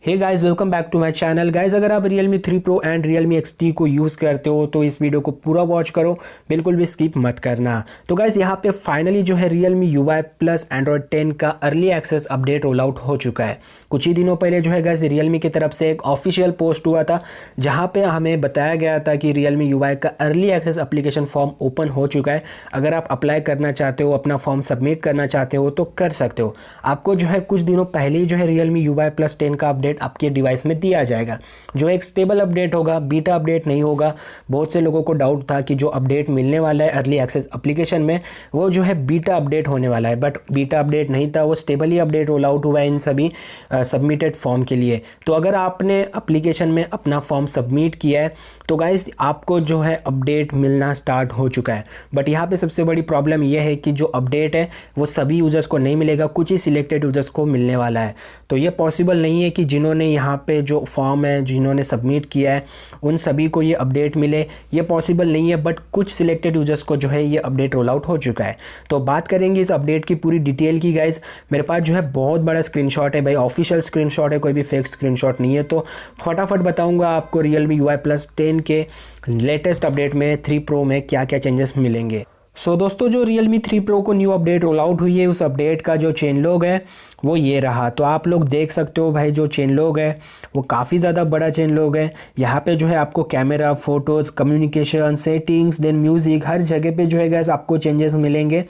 Hey guys, welcome back to my channel. Guys, अगर आप Realme 3 Pro and Realme XT को use करते हो तो इस वीडियो को पूरा वॉच करो, बिल्कुल भी स्किप मत करना। तो गाइस, यहाँ पे फाइनली जो है Realme UI प्लस Android 10 का early access update roll out हो चुका है। कुछ ही दिनों पहले जो है गाइस Realme की तरफ से एक ऑफिशियल पोस्ट हुआ था जहाँ पे हमें बताया गया था कि Realme UI का early access application form open हो चुका है। अगर आप अप्लाई करना चाहते हो, अपना फॉर्म सबमिट करना चाहते हो तो कर सकते हो। आपको जो है कुछ दिनों पहले ही जो है Realme UI प्लस 10 का अपडेट आपके डिवाइस में दिया जाएगा, जो एक स्टेबल अपडेट होगा, बीटा अपडेट नहीं होगा। बहुत से लोगों को डाउट था कि जो अपडेट मिलने वाला है अर्ली एक्सेस एप्लीकेशन में वो जो है बीटा अपडेट होने वाला है, बट बीटा अपडेट नहीं था, वो स्टेबल ही अपडेट रोल आउट हुआ है इन सभी सबमिटेड फॉर्म के लिए। तो अगर आपने एप्लीकेशन में अपना फॉर्म सबमिट किया है तो गाइस आपको जो है अपडेट मिलना स्टार्ट हो चुका है। बट यहाँ पे सबसे बड़ी प्रॉब्लम यह है कि जो अपडेट है वो सभी यूज़र्स को नहीं मिलेगा, कुछ ही सिलेक्टेड यूज़र्स को मिलने वाला है। तो ये पॉसिबल नहीं है कि जिन्होंने यहाँ पे जो फॉर्म है, जिन्होंने सबमिट किया है, उन सभी को ये अपडेट मिले, ये पॉसिबल नहीं है। बट कुछ सिलेक्टेड यूज़र्स को जो है ये अपडेट रोल आउट हो चुका है। तो बात करेंगे इस अपडेट की पूरी डिटेल की। गाइस, मेरे पास जो है बहुत बड़ा स्क्रीनशॉट है भाई, ऑफिशियल स्क्रीनशॉट है, कोई भी फेक स्क्रीनशॉट नहीं है। तो फटाफट बताऊंगा आपको Realme UI प्लस 10 के लेटेस्ट अपडेट में 3 Pro में क्या क्या चेंजेस मिलेंगे। दोस्तों, जो Realme 3 Pro को न्यू अपडेट रोल आउट हुई है, उस अपडेट का जो चेन लॉग है वो ये रहा। तो आप लोग देख सकते हो भाई, जो चेन लॉग है वो काफ़ी ज़्यादा बड़ा चेन लॉग है। यहाँ पे जो है आपको camera, photos, communication, settings, then music, हर जगह पे जो है गैस आपको चेंजेस मिलेंगे।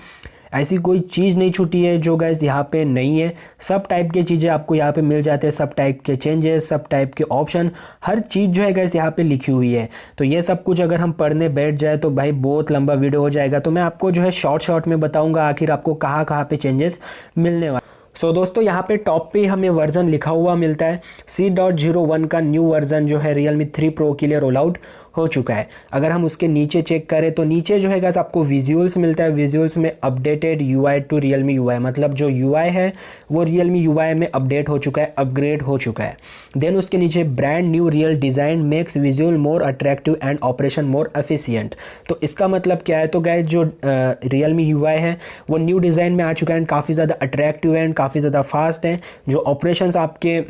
ऐसी कोई चीज़ नहीं छूटी है जो गैस यहाँ पे नहीं है। सब टाइप की चीज़ें आपको यहाँ पे मिल जाते हैं, सब टाइप के चेंजेस, सब टाइप के ऑप्शन, हर चीज़ जो है गैस यहाँ पे लिखी हुई है। तो ये सब कुछ अगर हम पढ़ने बैठ जाए तो भाई बहुत लंबा वीडियो हो जाएगा। तो मैं आपको जो है शॉर्ट में बताऊँगा आखिर आपको कहाँ कहाँ पे चेंजेस मिलने वाले। दोस्तों, यहाँ पे टॉप पे हमें वर्जन लिखा हुआ मिलता है। VC.01 का न्यू वर्जन जो है Realme 3 Pro के लिए रोल आउट हो चुका है। अगर हम उसके नीचे चेक करें तो नीचे जो है गाइस आपको विजुअल्स मिलता है। विजुअल्स में updated UI to Realme UI, मतलब जो UI है वो Realme UI में अपडेट हो चुका है, अपग्रेड हो चुका है। देन उसके नीचे brand nu real design makes visual more attractive and operation more efficient. तो इसका मतलब क्या है? तो गाइस जो Realme UI है वो न्यू डिज़ाइन में आ चुका है एंड काफ़ी ज़्यादा अट्रैक्टिव है एंड काफ़ी ज़्यादा फास्ट है। जो ऑपरेशंस आपके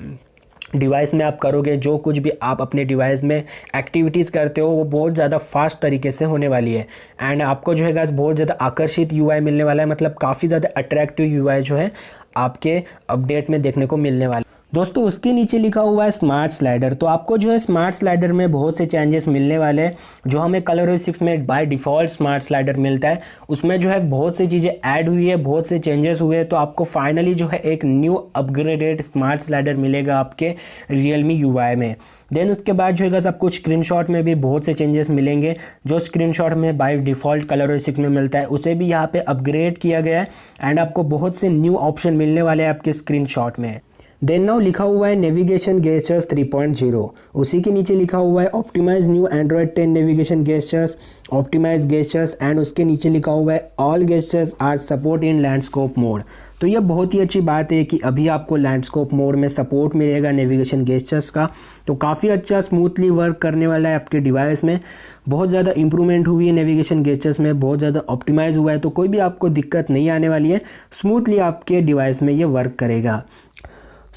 डिवाइस में आप करोगे, जो कुछ भी आप अपने डिवाइस में एक्टिविटीज़ करते हो वो बहुत ज़्यादा फास्ट तरीके से होने वाली है। एंड आपको जो है गाइस बहुत ज़्यादा आकर्षित UI मिलने वाला है, मतलब काफ़ी ज़्यादा अट्रैक्टिव UI जो है आपके अपडेट में देखने को मिलने वाला है। दोस्तों, उसके नीचे लिखा हुआ है स्मार्ट स्लाइडर। तो आपको जो है स्मार्ट स्लाइडर में बहुत से चेंजेस मिलने वाले हैं। जो हमें ColorOS 6 में बाय डिफ़ॉल्ट स्मार्ट स्लाइडर मिलता है, उसमें जो है बहुत सी चीज़ें ऐड हुई है, बहुत से चेंजेस हुए हैं। तो आपको फाइनली जो है एक न्यू अपग्रेडेड स्मार्ट स्लाइडर मिलेगा आपके Realme UI में। देन उसके बाद जो है आपको स्क्रीनशॉट में भी बहुत से चेंजेस मिलेंगे। जो स्क्रीनशॉट में बाय डिफ़ॉल्ट ColorOS 6 में मिलता है उसे भी यहाँ पे अपग्रेड किया गया है एंड आपको बहुत से न्यू ऑप्शन मिलने वाले हैं आपके स्क्रीनशॉट में। देन नाउ लिखा हुआ है नेविगेशन गेस्चर्स 3.0। उसी के नीचे लिखा हुआ है optimize new Android 10 navigation gestures, optimize gestures and उसके नीचे लिखा हुआ है all gestures are support in landscape mode. तो ये बहुत ही अच्छी बात है कि अभी आपको लैंडस्केप मोड में सपोर्ट मिलेगा नेविगेशन गेस्चर्स का। तो काफ़ी अच्छा स्मूथली वर्क करने वाला है आपके डिवाइस में। बहुत ज़्यादा इंप्रूवमेंट हुई है नेविगेशन गेस्चर्स में, बहुत ज़्यादा ऑप्टिमाइज हुआ है। तो कोई भी आपको दिक्कत नहीं आने वाली है, स्मूथली आपके डिवाइस में ये वर्क करेगा।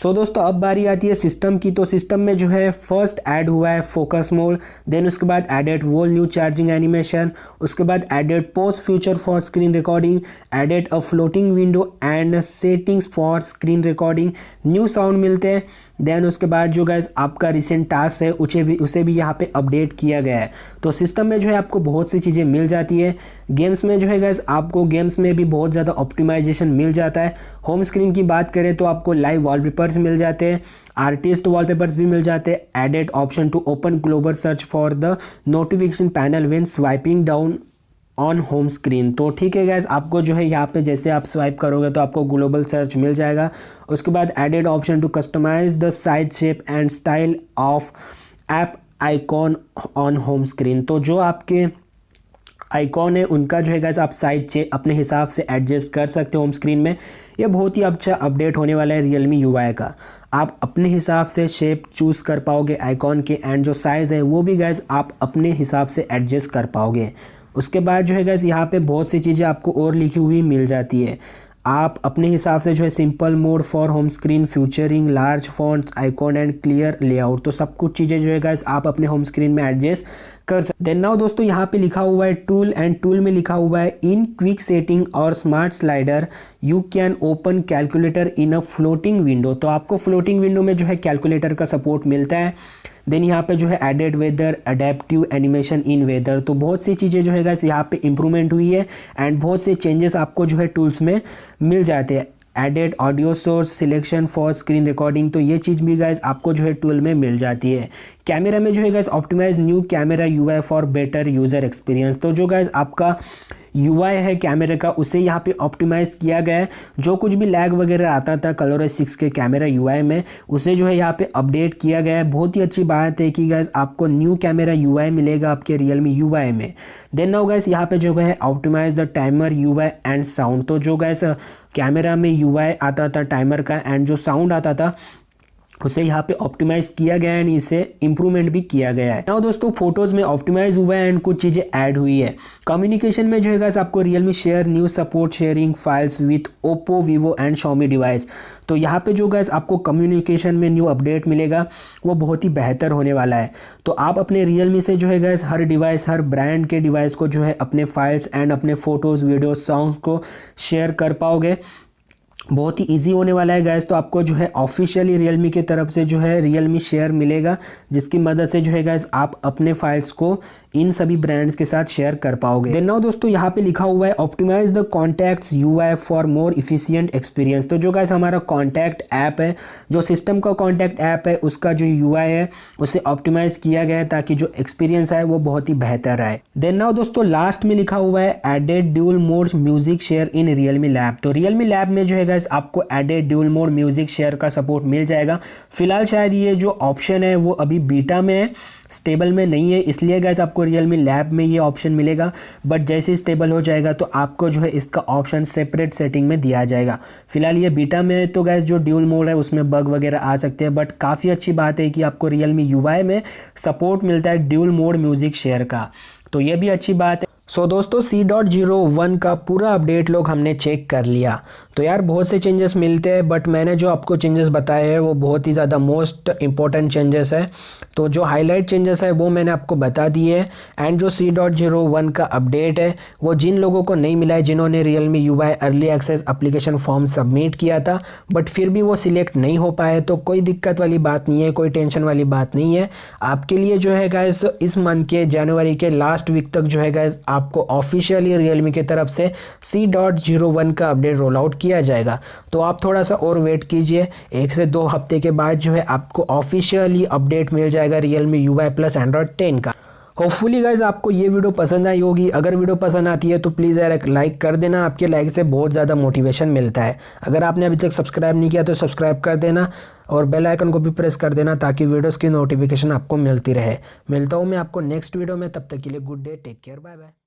दोस्तों, अब बारी आती है सिस्टम की। तो सिस्टम में जो है फर्स्ट ऐड हुआ है फोकस मोड, देन उसके बाद added wall new charging animation, उसके बाद added post future for screen recording, added a floating window and settings for screen recording, new sound मिलते हैं। देन उसके बाद जो गाइस आपका रिसेंट टास्क है उसे भी यहाँ पे अपडेट किया गया है। तो सिस्टम में जो है आपको बहुत सी चीज़ें मिल जाती है। गेम्स में जो है गाइस आपको गेम्स में भी बहुत ज़्यादा ऑप्टिमाइजेशन मिल जाता है। होम स्क्रीन की बात करें तो आपको लाइव वॉलपेपर्स मिल जाते हैं, आर्टिस्ट वॉलपेपर्स भी मिल जाते हैं। Added option to open global search for the notification panel when swiping down on home screen. तो ठीक है गाइस, आपको जो है यहाँ पे जैसे आप स्वाइप करोगे तो आपको ग्लोबल सर्च मिल जाएगा। उसके बाद added option to customize the size, shape and style of app icon on home screen. तो जो आपके आइकॉन है उनका जो है गाइस आप साइज अपने हिसाब से एडजस्ट कर सकते हो होम स्क्रीन में। ये बहुत ही अच्छा अपडेट होने वाला है Realme UI का। आप अपने हिसाब से शेप चूज़ कर पाओगे आइकॉन के एंड जो साइज़ है वो भी गाइस आप अपने हिसाब से एडजस्ट कर पाओगे। उसके बाद जो है गाइस यहाँ पे बहुत सी चीज़ें आपको और लिखी हुई मिल जाती है। आप अपने हिसाब से जो है simple mode for home screen featuring large fonts icon and clear layout, तो सब कुछ चीज़ें जो है गाइस आप अपने होम स्क्रीन में एडजस्ट कर सकते। देन नाउ दोस्तों यहाँ पे लिखा हुआ है टूल एंड टूल में लिखा हुआ है इन क्विक सेटिंग और smart slider you can open calculator in a floating window. तो आपको फ्लोटिंग विंडो में जो है कैलकुलेटर का सपोर्ट मिलता है। देन यहाँ पे जो है added weather adaptive animation in weather, तो बहुत सी चीज़ें जो है गाइस यहाँ पे इंप्रूवमेंट हुई है एंड बहुत से चेंजेस आपको जो है टूल्स में मिल जाते हैं। Added audio source selection for screen recording, तो ये चीज़ भी गाइस आपको जो है टूल में मिल जाती है। कैमरा में जो है guys optimize new camera UI for better user experience, तो जो गाइस आपका यूआई है कैमरे का उसे यहाँ पे ऑप्टिमाइज़ किया गया है। जो कुछ भी लैग वगैरह आता था कलरओएस 6 के कैमरा यूआई में उसे जो है यहाँ पे अपडेट किया गया है। बहुत ही अच्छी बात है कि गाइस आपको न्यू कैमरा यूआई मिलेगा आपके रियलमी यूआई में। देन नाउ गाइस यहाँ पे जो है optimize the timer UI and sound, तो जो गाइस कैमरा में यूआई आता था टाइमर का एंड जो साउंड आता था उसे यहाँ पे ऑप्टिमाइज किया गया है एंड इसे इंप्रूवमेंट भी किया गया है। नाउ दोस्तों फोटोज़ में ऑप्टिमाइज हुआ है एंड कुछ चीज़ें ऐड हुई है। कम्युनिकेशन में जो है गाइस आपको Realme share new support sharing files with Oppo Vivo and Xiaomi device, तो यहाँ पे जो गाइस आपको कम्युनिकेशन में न्यू अपडेट मिलेगा वो बहुत ही बेहतर होने वाला है। तो आप अपने रियलमी से जो है गाइस हर डिवाइस हर ब्रांड के डिवाइस को जो है अपने फाइल्स एंड अपने फ़ोटोज़ वीडियो सॉन्ग्स को शेयर कर पाओगे। बहुत ही इजी होने वाला है गाइस। तो आपको जो है ऑफिशियली रियलमी की तरफ से जो है रियलमी शेयर मिलेगा जिसकी मदद से जो है गाइस आप अपने फाइल्स को इन सभी ब्रांड्स के साथ शेयर कर पाओगे। देन नाउ दोस्तों यहाँ पे लिखा हुआ है optimize the contacts UI for more efficient experience, तो जो गाइस हमारा कॉन्टैक्ट ऐप है जो सिस्टम का कॉन्टैक्ट ऐप है उसका जो यूआई है उसे ऑप्टिमाइज किया गया है ताकि जो एक्सपीरियंस है वो बहुत ही बेहतर आए। देन नाउ दोस्तों लास्ट में लिखा हुआ है added dual mode music share in Realme lab, तो रियलमी लैब में जो है गाइस आपको added dual mode music share का सपोर्ट मिल जाएगा। फिलहाल शायद ये जो ऑप्शन है वो अभी बीटा में है, स्टेबल में नहीं है, इसलिए गाइस आपको रियलमी लैब में ये ऑप्शन मिलेगा। बट जैसे ही स्टेबल हो जाएगा तो आपको जो है इसका ऑप्शन सेपरेट सेटिंग में दिया जाएगा। फिलहाल ये बीटा में है तो गाइस जो ड्यूल मोड है उसमें बग वगैरह आ सकते हैं, बट काफ़ी अच्छी बात है कि आपको रियलमी यूआई में सपोर्ट मिलता है ड्यूल मोड म्यूजिक शेयर का, तो ये भी अच्छी बात है। सो दोस्तों C.01 का पूरा अपडेट लोग हमने चेक कर लिया। तो यार बहुत से चेंजेस मिलते हैं बट मैंने जो आपको चेंजेस बताए हैं वो बहुत ही ज़्यादा मोस्ट इंपॉर्टेंट चेंजेस है। तो जो हाईलाइट चेंजेस है वो मैंने आपको बता दिए एंड जो C.01 का अपडेट है वो जिन लोगों को नहीं मिला है जिन्होंने Realme UI early access application form submit किया था बट फिर भी वो सिलेक्ट नहीं हो पाए तो कोई दिक्कत वाली बात नहीं है, कोई टेंशन वाली बात नहीं है। आपके लिए जो है गाइस इस मंथ के जनवरी के लास्ट वीक तक जो है गाइस आपको ऑफिशियली रियलमी की तरफ से C.01 का अपडेट रोल आउट किया जाएगा। तो आप थोड़ा सा और वेट कीजिए, 1 से 2 हफ्ते के बाद जो है आपको ऑफिशियली अपडेट मिल जाएगा रियलमी यूआई प्लस एंड्रॉयड 10 का। होपफुली गाइज आपको ये वीडियो पसंद आई होगी। अगर वीडियो पसंद आती है तो प्लीज़ यार एक लाइक कर देना, आपके लाइक से बहुत ज़्यादा मोटिवेशन मिलता है। अगर आपने अभी तक सब्सक्राइब नहीं किया तो सब्सक्राइब कर देना और बेल आइकन को भी प्रेस कर देना ताकि वीडियोस की नोटिफिकेशन आपको मिलती रहे। मिलता हूँ मैं आपको नेक्स्ट वीडियो में, तब तक के लिए good day, take care, bye bye.